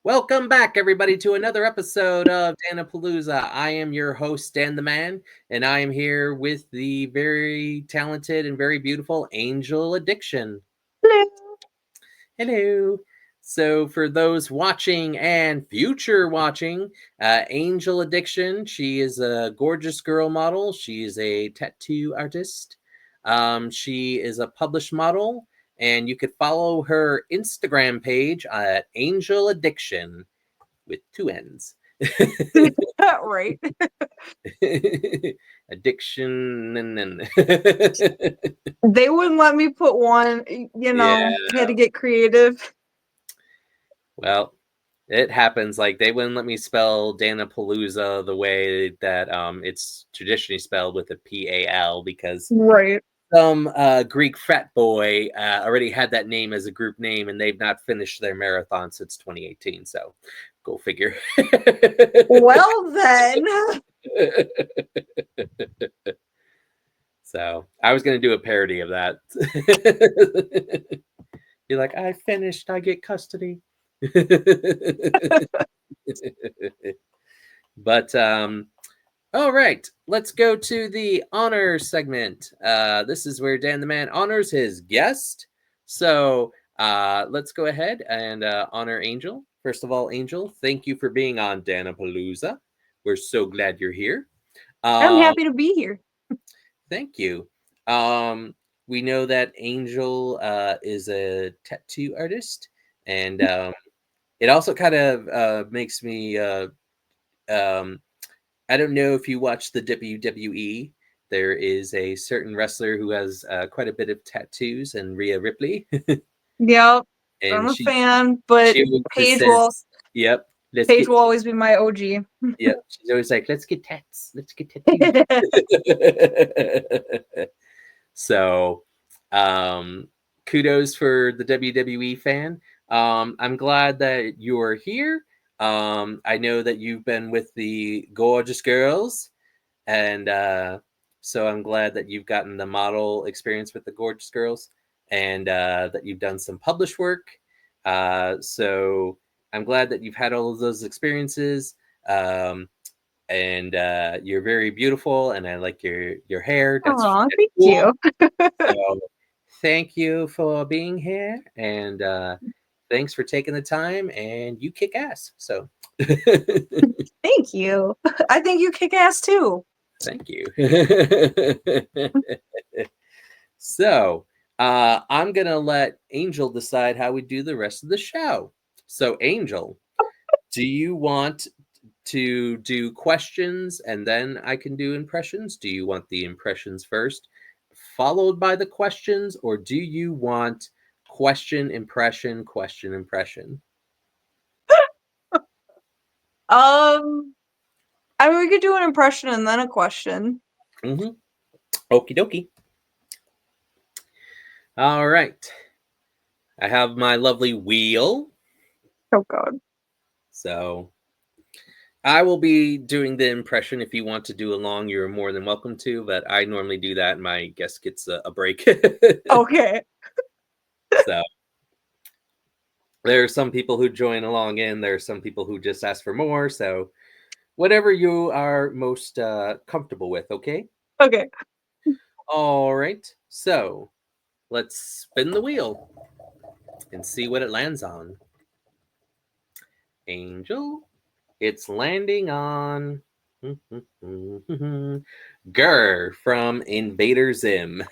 Welcome back, everybody, to another episode of Dan-A-Plooza. I am your host, Dan the Man, and I am here with the very talented and very beautiful Angel Addiction. Hello. Hello. So, for those watching and future watching, Angel Addiction, she is a gorgeous girl model. She is a tattoo artist. She is a published model, and you could follow her Instagram page at Angel Addiction with two N's. Right. Addiction and They wouldn't let me put one, yeah. had to get creative. Well, it happens. Like they wouldn't let me spell Dan-A-Plooza the way that it's traditionally spelled with a P-A-L because Right. some Greek frat boy already had that name as a group name and they've not finished their marathon since 2018. So go figure. Well, then. So I was going to do a parody of that. You're like, I finished, I get custody. But all right, let's go to the honor segment. This is where Dan the Man honors his guest. So let's go ahead and honor Angel. First of all, Angel, thank you for being on Dan-A-Plooza. We're so glad you're here. I'm Um, happy to be here. Thank you. We know that Angel is a tattoo artist, and it also kind of makes me. I don't know if you watch the WWE. There is a certain wrestler who has quite a bit of tattoos, and Rhea Ripley, Yep. I'm and a fan, but she always just Paige will says, "Yep, let's Paige get." will always be my OG. Yep, she's always like, "Let's get tats. Let's get tattoos." So, kudos for the WWE fan. I'm glad that you're here. I know that you've been with the Gorgeous Girls, and so I'm glad that you've gotten the model experience with the Gorgeous Girls, and that you've done some published work. So I'm glad that you've had all of those experiences. And you're very beautiful, and I like your hair. That's Aw, that's thank cool. you. So thank you for being here, and thanks for taking the time. And you kick ass. So Thank you. I think you kick ass too. thank you. So I'm gonna let Angel decide how we do the rest of the show. So Angel, do you want to do questions and then I can do impressions? Do you want the impressions first, followed by the questions, or do you want question, impression, question, impression? I mean, we could do an impression and then a question. Mm-hmm. Okie dokie. All right. I have my lovely wheel. Oh God. So I will be doing the impression. If you want to do along, you're more than welcome to, but I normally do that. My guest gets a break. Okay. So there are some people who join along in. There are some people who just ask for more. So whatever you are most comfortable with, okay? Okay. All right. So let's spin the wheel and see what it lands on. Angel, it's landing on Gur from Invader Zim.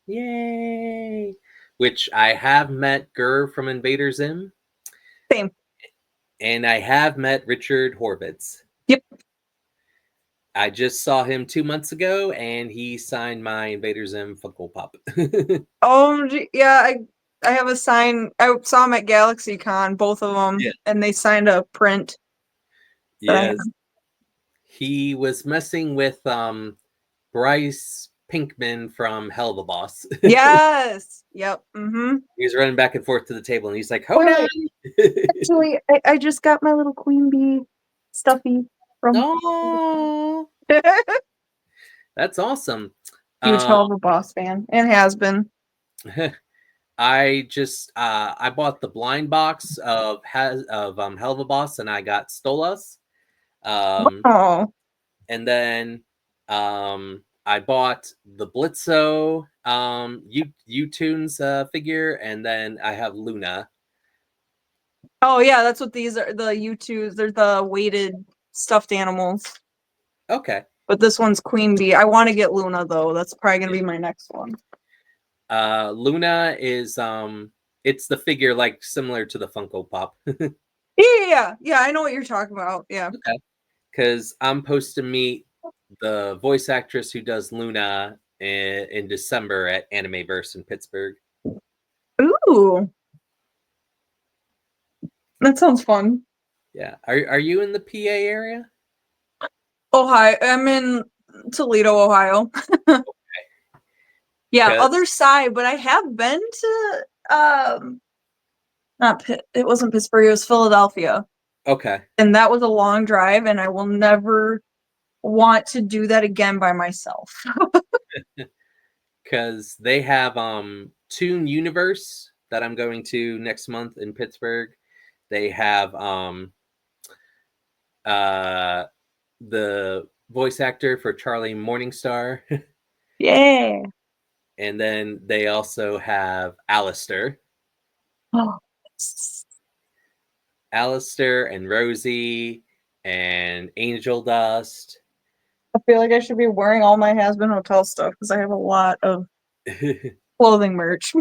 Yay! Which I have met Gur from Invader Zim, Same. and I have met Richard Horvitz. Yep. I just saw him 2 months ago, and he signed my Invader Zim Funko Pop. Yeah, I have a sign. I saw them at GalaxyCon, both of them, Yeah. and they signed a print that I have. Yes, he was messing with Bryce Pinkman from Hell of a Boss. Yes. Yep. Mm-hmm. He was running back and forth to the table, and he's like, "Hold Wait, on!" actually, I just got my little queen bee stuffy from Oh, that's awesome. huge Hell of a Boss fan and has been. I just I bought the blind box of Helva Boss, and I got Stolas. Um, Oh, and then I bought the Blitzo U-Tunes figure, and then I have Luna. oh yeah, that's what these are. The U2s. They're the weighted stuffed animals. Okay. But this one's Queen Bee. I want to get Luna though. That's probably gonna be my next one. Luna is it's the figure like similar to the Funko Pop. Yeah. I know what you're talking about. Yeah. Okay. Because I'm supposed to meet the voice actress who does Luna in December at Animeverse in Pittsburgh. Ooh, that sounds fun. Yeah. Are you in the PA area? Ohio. I'm in Toledo, Ohio. Yeah, other Because side, but I have been to not Pitt, it wasn't Pittsburgh, it was Philadelphia. okay. And that was a long drive and I will never want to do that again by myself. Because they have Toon Universe that I'm going to next month in Pittsburgh. They have uh the voice actor for Charlie Morningstar. Yeah. And then they also have Alistair. Oh. Alistair and Rosie and Angel Dust. I feel like I should be wearing all my Has Been Hotel stuff because I have a lot of clothing merch.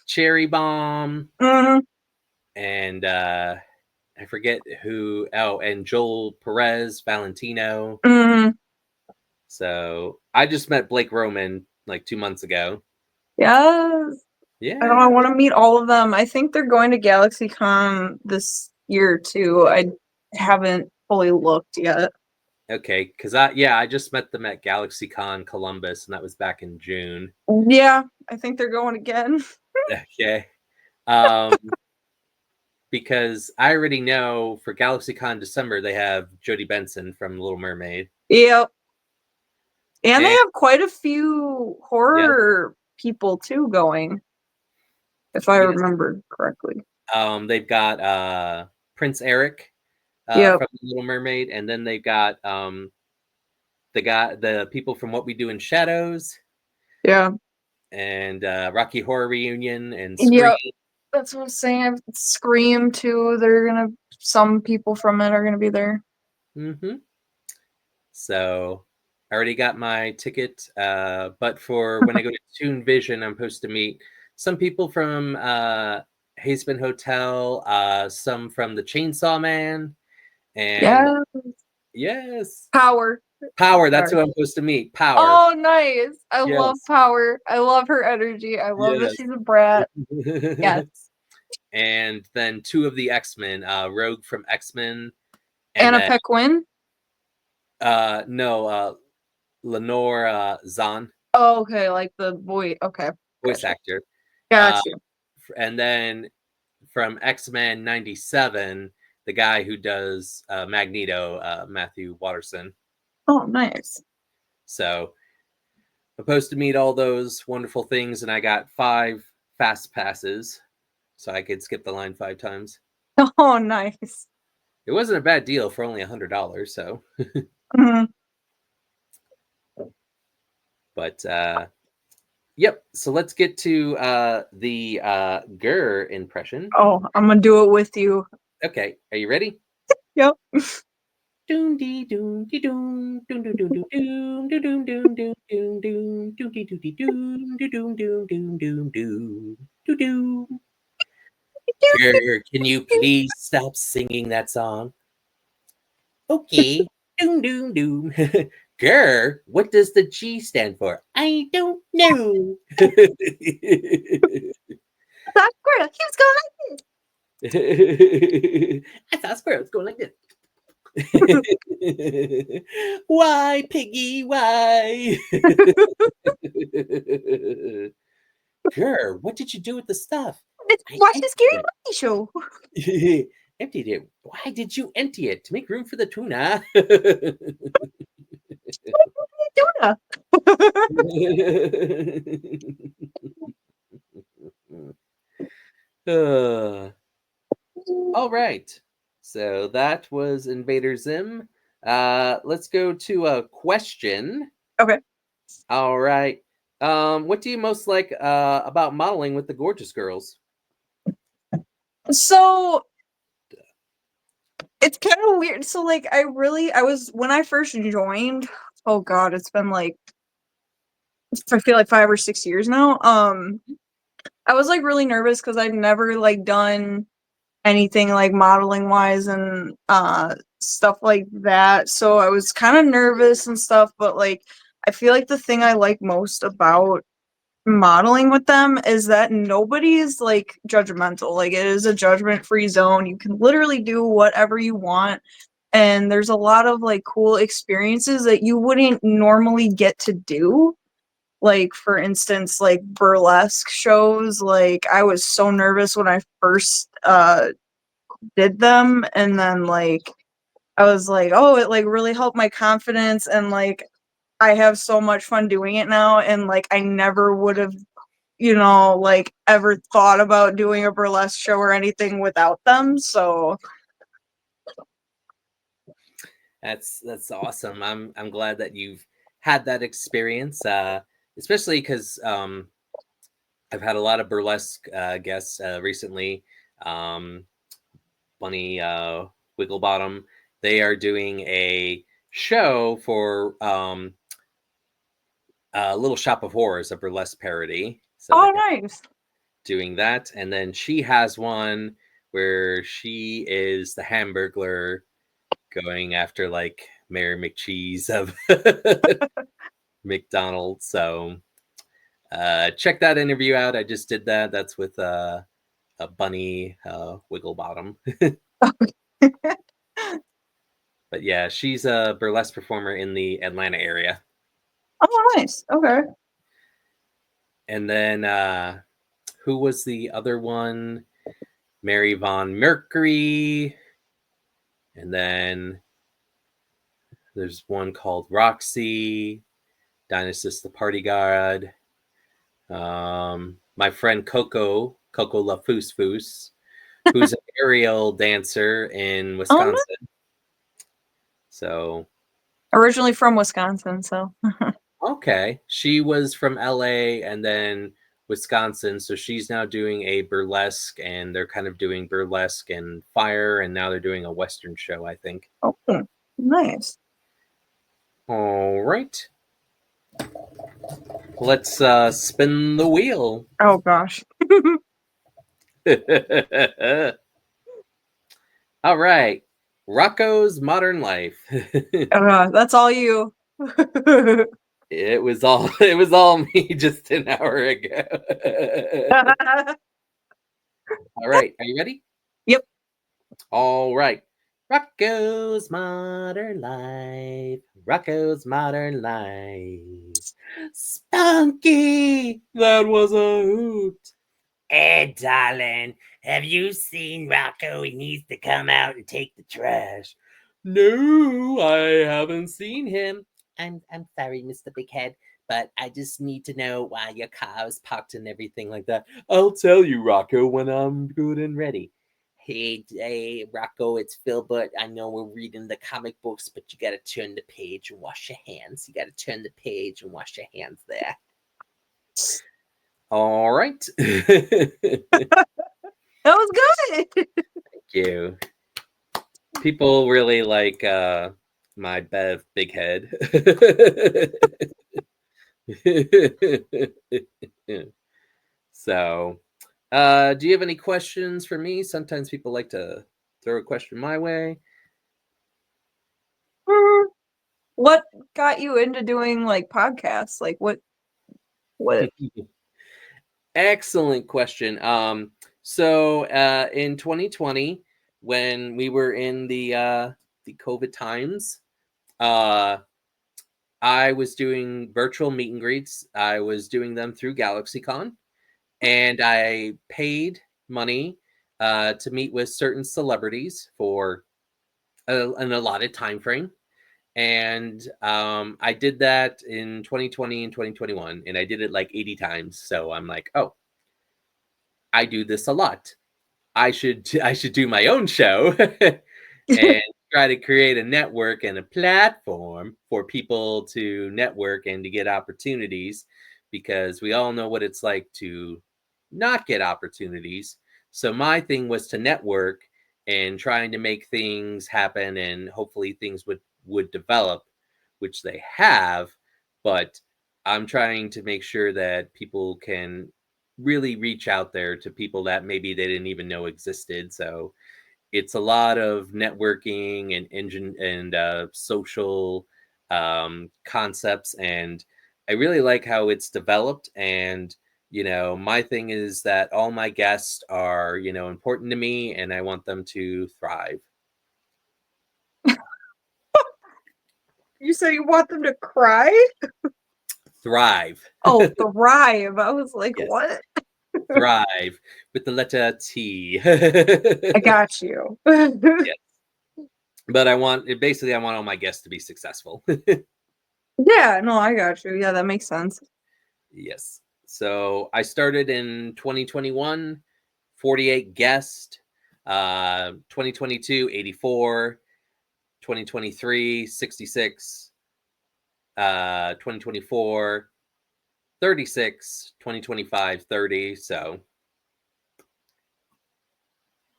Cherry Bomb hmm and I forget who. Oh, and Joel Perez Valentino. hmm So I just met Blake Roman like 2 months ago. Yes. I don't. I Yeah. want to meet all of them. I think they're going to GalaxyCon this year too. I haven't fully looked yet. Okay. Because I just met them at GalaxyCon Columbus, and that was back in June. Yeah, I think they're going again. Okay. Um, because I already know for GalaxyCon December they have Jodie Benson from Little Mermaid. Yep. And they And have quite a few yeah, horror people too going, if I yes. remember correctly. They've got Prince Eric Yep. from Little Mermaid, and then they've got the people from What We Do in Shadows Yeah. and Rocky Horror Reunion and Scream. Yep. That's what I'm saying. Scream too. They're gonna. Some people from it are gonna be there. Mm-hmm. So I already got my ticket, but for when I go to Toon Vision, I'm supposed to meet some people from Hazeman Hotel, some from the Chainsaw Man, and Yeah. yes, Power. Power. That's Sorry. who I'm supposed to meet. Power. Oh, nice. I love Yes. Power. I love her energy. I love that Yes. she's a brat. Yes. And then two of the X-Men, Rogue from X-Men, and Anna then Paquin. no, Lenore Zahn, Oh, okay, like the boy. Okay, voice gotcha. actor. Uh, Got you. and then from X-Men 97, the guy who does Magneto, Matthew Watterson. Oh, nice. So I'm supposed to meet all those wonderful things, and I got 5 fast passes, so I could skip the line 5 times. Oh, nice. It wasn't a bad deal for only $100. So, Mhm. but yep. So let's get to the Gur impression. Oh, I'm gonna do it with you. Okay, are you ready? Yep. Doon dee doon dee doon doon doon doon doon doon doon doon doon doon doon dee doo dee doon doo doon doon doon doon doon doo doo. Gur, can you please stop singing that song? Okay. Doom doom doom. Gur, what does the G stand for? I don't know. That squirrel. He was going I saw squirrels going like this. Why, Piggy? Why? Gur, what did you do with the stuff? like this. I Watch the Scary emptied Movie show. it. Emptied it. Why did you empty it? To make room for the tuna. Tuna. Uh, all right. So that was Invader Zim. Let's go to a question. Okay. All right. What do you most like about modeling with the Gorgeous Girls? So it's kind of weird. So like I was when I first joined, oh god, it's been like I feel like 5 or 6 years now. I was like really nervous because I'd never like done anything like modeling wise and stuff like that. So I was kind of nervous and stuff, but like I feel like the thing I like most about modeling with them is that nobody is like judgmental. Like it is a judgment free zone. You can literally do whatever you want. And there's a lot of like cool experiences that you wouldn't normally get to do. Like for instance, like burlesque shows. Like I was so nervous when I first did them, and then like I was like, oh, it like really helped my confidence, and like I have so much fun doing it now, and like I never would have, like ever thought about doing a burlesque show or anything without them. So That's awesome. I'm glad that you've had that experience, especially because I've had a lot of burlesque guests recently. Um, Bunny Wigglebottom. They are doing a show for Little Shop of Horrors, a burlesque parody. So they're oh nice. doing that, and then she has one where she is the Hamburglar going after like Mary McCheese of McDonald's. So check that interview out. I just did that. That's with a Bunny Wigglebottom. But yeah, she's a burlesque performer in the Atlanta area. Oh nice. Okay. And then who was the other one? Mary Von Mercury. And then there's one called Roxy, Dionysus the Party God. My friend Coco La Foos Foos, who's an aerial dancer in Oh no. Wisconsin. So, Originally from Wisconsin, so okay. She was from LA and then Wisconsin. So she's now doing a burlesque, and they're kind of doing burlesque and fire. And now they're doing a Western show, I think. oh nice. All right. Let's spin the wheel. Oh gosh. All right. Rocco's Modern Life. That's all you. It was all me just an hour ago. All right. Are you ready? Yep. All right. Rocco's Modern Life. Rocco's Modern Life. Spunky! That was a hoot. Hey, darling, have you seen Rocco? He needs to come out and take the trash. No, I haven't seen him. I'm sorry, Mr. Big Head, but I just need to know why your car is parked and everything like that. I'll tell you, Rocco, when I'm good and ready. Hey, Rocco, it's Philbert. I know we're reading the comic books, but you gotta turn the page and wash your hands. You gotta turn the page and wash your hands there. All right. That was good. Thank you. People really like my Bev big head. So, do you have any questions for me? Sometimes people like to throw a question my way. What got you into doing like podcasts? Like what Excellent question. So in 2020, when we were in the COVID times, uh, I was doing virtual meet and greets. I was doing them through GalaxyCon, and I paid money to meet with certain celebrities for an allotted time frame. And I did that in 2020 and 2021, and I did it like 80 times. So I'm like, oh, I do this a lot. I should do my own show and try to create a network and a platform for people to network and to get opportunities, because we all know what it's like to not get opportunities. So my thing was to network and trying to make things happen, and hopefully things would develop, which they have. But I'm trying to make sure that people can really reach out there to people that maybe they didn't even know existed. So it's a lot of networking and engine and social concepts, and I really like how it's developed. And my thing is that all my guests are important to me, and I want them to thrive. You said you want them to cry? Thrive. Oh, thrive. I was like, Yes, what? thrive with the letter T. I got you. Yes. But I want all my guests to be successful. Yeah, no, I got you. Yeah, that makes sense. Yes. So I started in 2021, 48 guests, 2022, 84, 2023, 66, 2024, 36, 2025, 30. So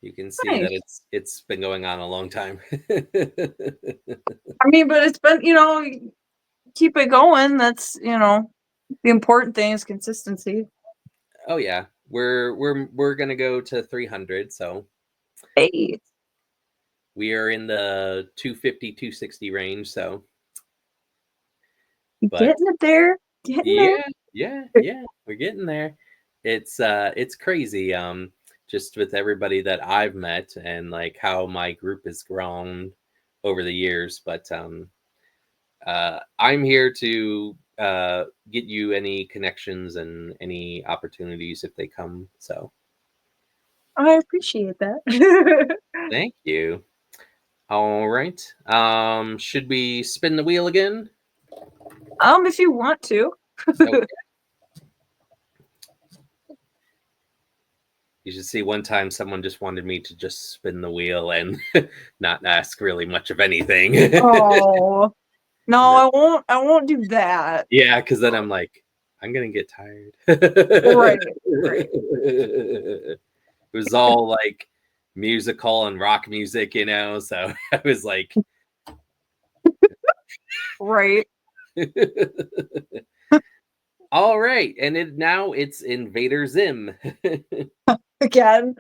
you can see that Nice. it's been going on a long time. I mean, but it's been, keep it going. That's, the important thing is consistency. Oh yeah. We're gonna go to 300. So Hey, we are in the 250, 260 range. So but getting it there. Getting there. yeah, we're getting there. It's crazy, just with everybody that I've met and like how my group has grown over the years. But I'm here to get you any connections and any opportunities if they come. So I appreciate that. thank you. All right. Should we spin the wheel again? If you want to. Okay. You should see one time someone just wanted me to just spin the wheel and not ask really much of anything. Oh. No, No. I won't do that. Yeah, because then I'm like, I'm gonna get tired. Right, right. It was all like musical and rock music, so I was like, Right. all right. And now it's Invader Zim. Again.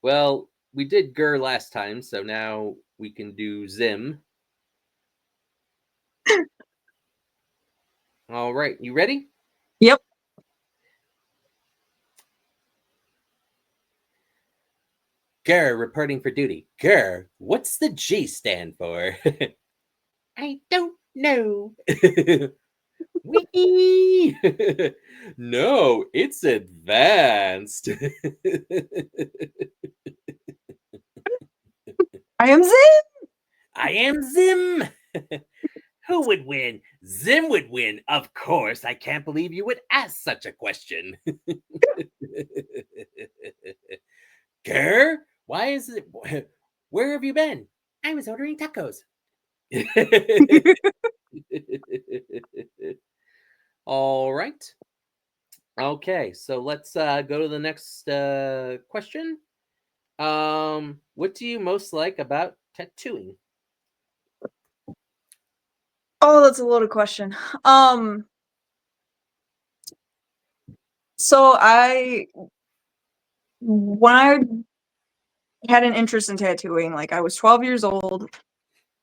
Well, we did Gur last time, so now we can do Zim. All right, you ready? Yep. Gur reporting for duty. Gur, what's the G stand for? I don't know. Wee! No, it's advanced. I am Zim. I am Zim. Who would win? Zim would win, of course. I can't believe you would ask such a question. Gur, why is it? Where have you been? I was ordering tacos. All right. Okay, so let's go to the next question. What do you most like about tattooing? Oh, that's a loaded question. So when I had an interest in tattooing, like I was 12 years old.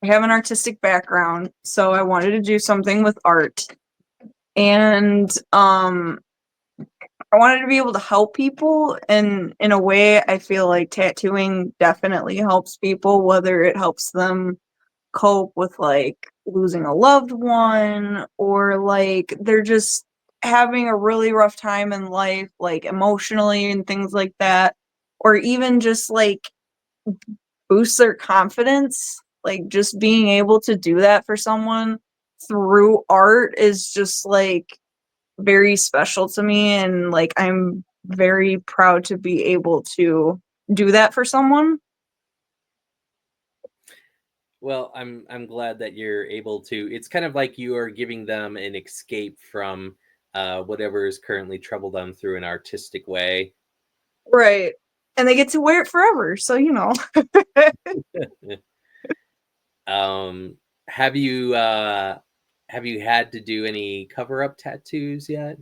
I have an artistic background, so I wanted to do something with art. And I wanted to be able to help people, and in a way I feel like tattooing definitely helps people, whether it helps them cope with like losing a loved one, or like they're just having a really rough time in life, like emotionally and things like that, or even just like boost their confidence. Like just being able to do that for someone through art is just like very special to me, and like I'm very proud to be able to do that for someone. Well, I'm glad that you're able to. It's kind of like you are giving them an escape from whatever is currently troubled them through an artistic way. Right. And they get to wear it forever. So, you know. um, have you had to do any cover up tattoos yet?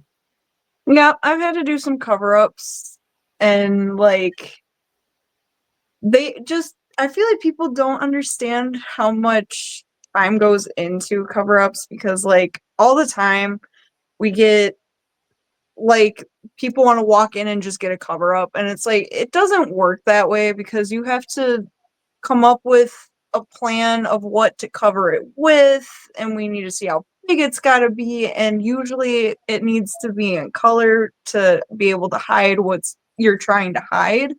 Yeah, I've had to do some cover-ups, and like they just I feel like people don't understand how much time goes into cover-ups, because like all the time we get like people want to walk in and just get a cover-up, and it's like it doesn't work that way, because you have to come up with a plan of what to cover it with, and we need to see how big it's got to be, and usually it needs to be in color to be able to hide what's you're trying to hide.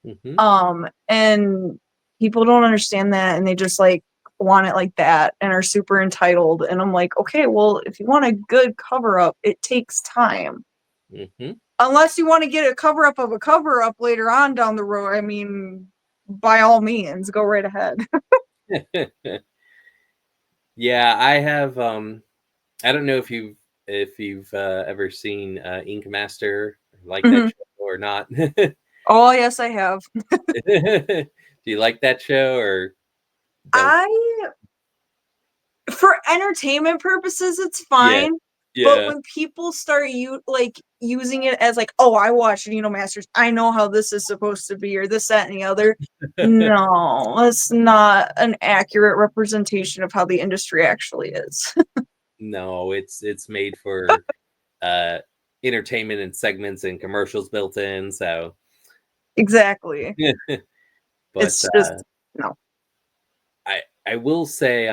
Mm-hmm. And people don't understand that, and they just like want it like that and are super entitled, and I'm like, okay, well, if you want a good cover up, it takes time. Mm-hmm. Unless you want to get a cover up of a cover up later on down the road, I mean, by all means, go right ahead. Yeah, I have. I don't know if you've ever seen Ink Master, like that Mhm. show or not. Oh, yes, I have. Do you like that show or don't? I, for entertainment purposes, it's Yeah, fine. But yeah. when people start using it as like, oh, I watched Masters, I know how this is supposed to be, or this, that, and the other. No, that's not an accurate representation of how the industry actually is. No, it's made for uh entertainment and segments and commercials built in. So, Exactly. but It's just no. I will say,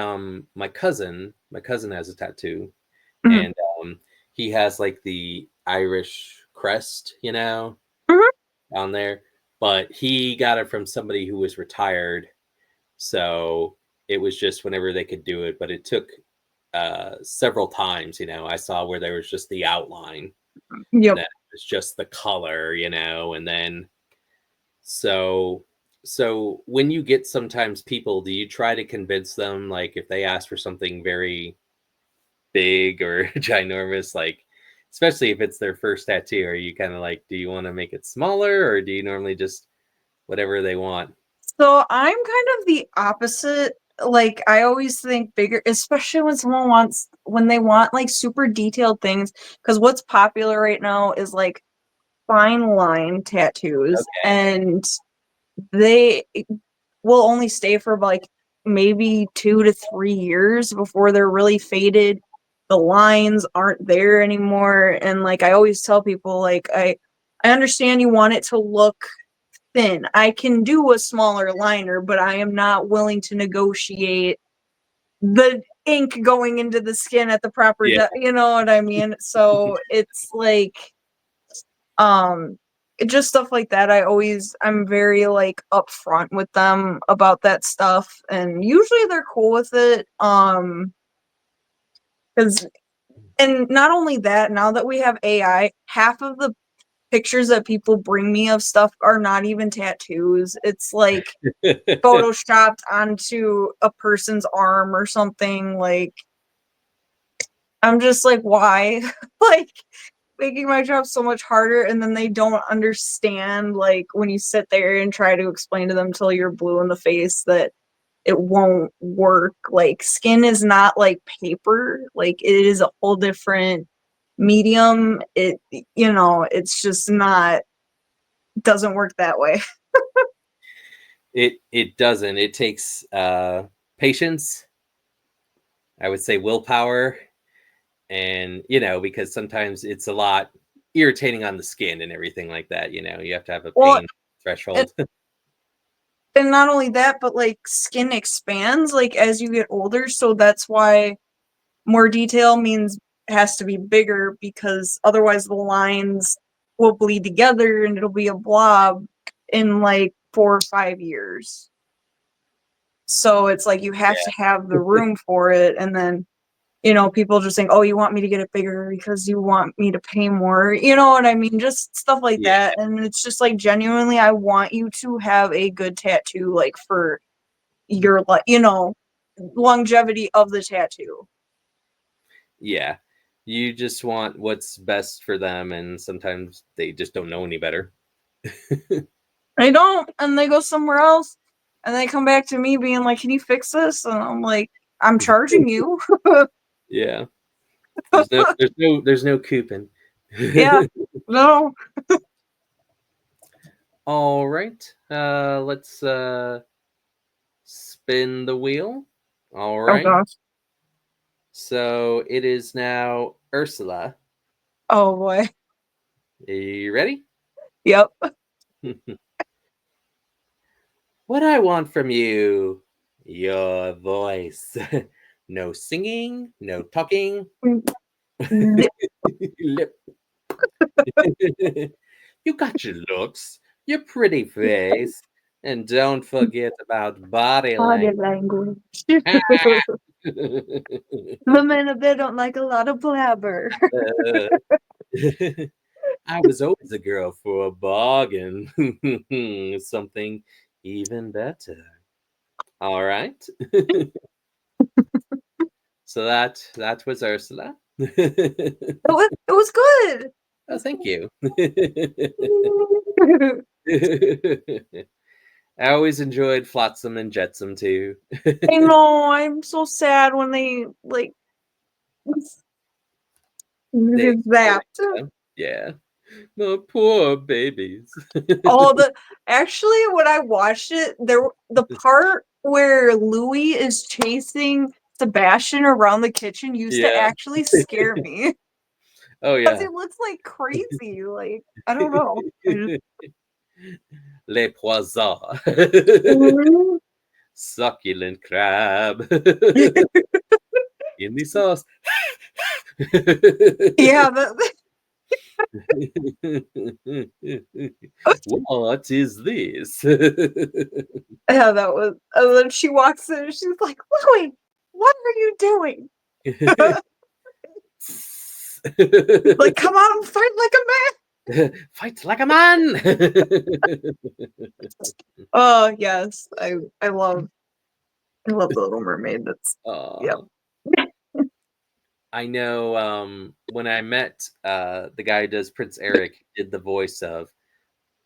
my cousin has a tattoo, Mhm. and he has like the Irish crest, Mhm. on there, but he got it from somebody who was retired. So it was just whenever they could do it, but it took several times. I saw where there was just the outline, and Yep. then it was just the color, and then so so when you get sometimes people, do you try to convince them, like if they ask for something very big or ginormous, like especially if it's their first tattoo, are you kind of like, do you want to make it smaller, or do you normally just whatever they want? So I'm kind of the opposite. Like I always think bigger, especially when they want like super detailed things. Because what's popular right now is like fine line tattoos, Okay. and they will only stay for like maybe 2 to 3 years before they're really faded. The lines aren't there anymore, and like I always tell people, like I understand you want it to look thin. I can do a smaller liner, but I am not willing to negotiate the ink going into the skin at the proper Yeah. depth. You know what I mean? So it's like, um, just stuff like that. I'm very like upfront with them about that stuff, and usually they're cool with it. Because and not only that, now that we have AI, half of the pictures that people bring me of stuff are not even tattoos. It's like photoshopped onto a person's arm or something. Like I'm just like, why? Like making my job so much harder, and then they don't understand, like when you sit there and try to explain to them till you're blue in the face that it won't work. Like skin is not like paper. Like it is a whole different medium. It's just not doesn't work that way. It doesn't. It takes patience, I would say willpower, and because sometimes it's a lot irritating on the skin and everything like that. You have to have a Well, pain and, threshold. and not only that, but like skin expands like as you get older, so that's why more detail means has to be bigger, because otherwise the lines will bleed together and it'll be a blob in like 4 or 5 years. So it's like you have to have the room for it, and then you know, people just saying, oh, you want me to get it bigger because you want me to pay more. You know what I mean? Just stuff like Yeah. that. And it's just like, genuinely, I want you to have a good tattoo, like for your, like, you know, longevity of the tattoo. Yeah. You just want what's best for them, and sometimes they just don't know any better. They don't, and they go somewhere else, and they come back to me being like, can you fix this? And I'm like, I'm charging you. Yeah. There's no coupon. Yeah. No. All right. Let's spin the wheel. All Oh right. gosh. So it is now Ursula. Oh boy. Are you ready? Yep. What I want from you, your voice. No singing, no talking. Lip. You got your looks, your pretty face, and don't forget about body Body language. language. Women a bit don't like a lot of blabber. I was always a girl for a bargain. Something even better. All right. So that was Ursula. It was good. Oh, thank you. I always enjoyed Flotsam and Jetsam too. I know. I'm so sad when they like They that. yeah. My poor babies. All the actually when I watched it, the part where Louis is chasing Sebastian around the kitchen used to Yeah. actually scare me Oh because yeah. he looks like crazy. Like I don't know. Les poissons. Mhm. Succulent crab. In the sauce. Yeah, What is this? yeah, that was. And then she walks in, and she's like, "Louis, what are you doing? Like, come on, fight like a man!" Fight like a man. Oh yes, I love the Little Mermaid. That's yep. Aw. I know when I met the guy who does Prince Eric, he did the voice of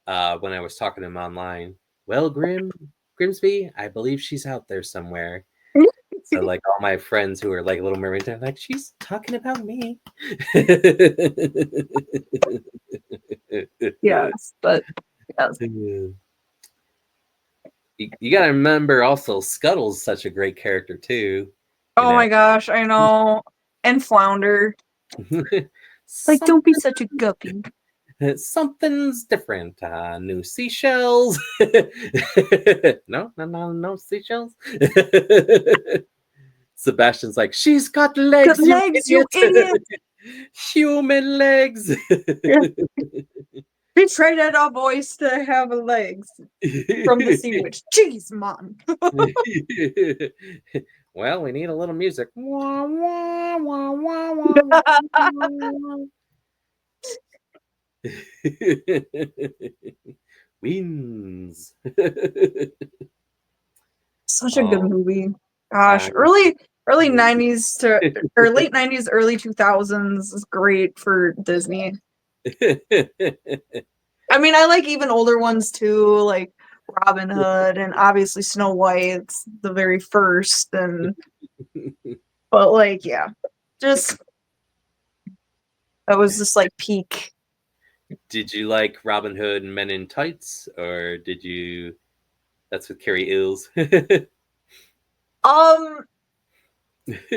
when I was talking to him online. Well, Grimsby, I believe she's out there somewhere. So like all my friends who are like Little Mermaids, they're like, she's talking about me. Yes, but yes. You gotta remember also Scuttle's such a great character too. You Oh know. my gosh, I know. And Flounder. Like, Some, don't be such a guppy. something's different. New seashells. No seashells. Sebastian's like, she's got legs, Good you legs, you idiot. idiot! Human legs. Yeah. We traded our voice to have legs from the Sea Witch. Jeez, man. Well, we need a little music. Wah, wah, wah, wah, wah, wah. Wins. Such a good Oh, movie. Gosh, early mhm. 90s to or late 90s, early 2000s is great for Disney. I mean, I like even older ones too, like Robin Hood and obviously Snow White's the very first and but like yeah. Just that was just like peak. Did you like Robin Hood and Men in Tights, or did you? That's with Carrie Ills. Um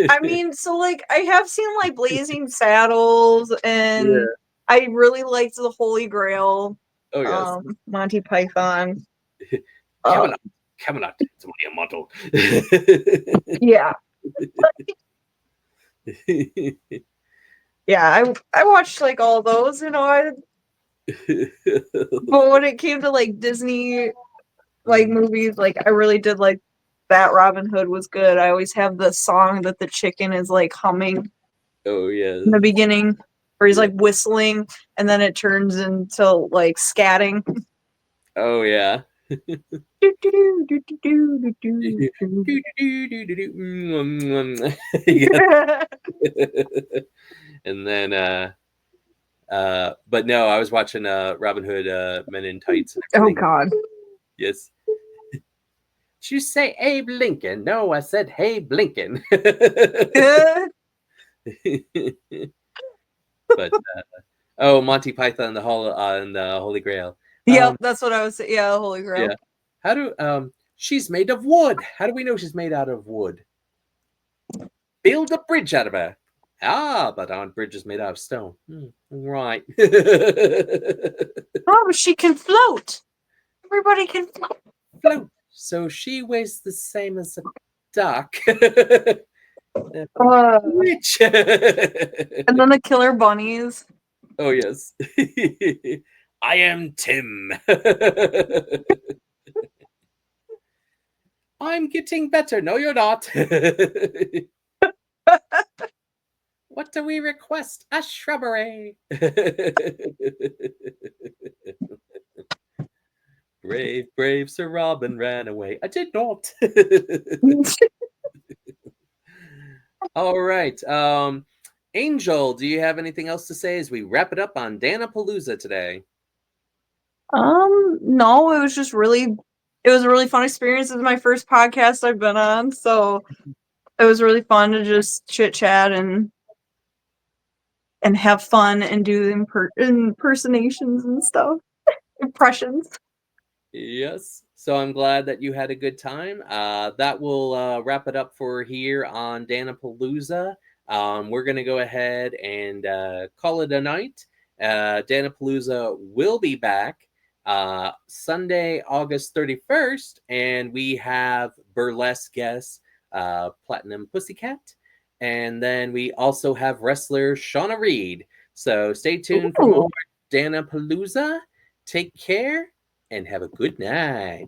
I mean, so like I have seen like Blazing Saddles and Yeah. I really liked the Holy Grail, Oh yes. Monty Python. Uh Camelot. Camelot. It's only a model. yeah. Yeah, I watched like all those, you know, but when it came to like Disney like movies, like I really did like that Robin Hood was good. I always have the song that the chicken is like humming Oh yes. in the beginning, where he's Yeah. like whistling, and then it turns into like scatting. Oh yeah. Yeah. And then but no, I was watching Robin Hood Men in Tights and Oh everything. God. Yes. Did you say Abe Lincoln? No, I said hey Blinken. But oh, Monty Python and the Holy Grail. Yep, that's what I was saying. Yeah, Holy Grail. Yeah. How do she's made of wood. How do we know she's made out of wood? Build a bridge out of her. Ah, but aren't bridges made out of stone? Right. Oh, but she can float. Everybody can float. Float. So she weighs the same as a duck. Rich. And then the killer bunnies. Oh yes. I am Tim. I'm getting better. No, you're not. What do we request? A shrubbery. Brave, brave Sir Robin ran away. I did not. All right. Angel, do you have anything else to say as we wrap it up on Dan-A-Plooza today? No, it was a really fun experience. This is my first podcast I've been on, so it was really fun to just chit chat and have fun and do impersonations and stuff, impressions. Yes. So I'm glad that you had a good time. That will wrap it up for here on Dan-A-Plooza. We're going to go ahead and call it a night. Dan-A-Plooza will be back Sunday, August 31st, and we have burlesque guest Platinum Pussycat. And then we also have wrestler Shauna Reed. So stay tuned for more Dan-A-Plooza. Take care and have a good night.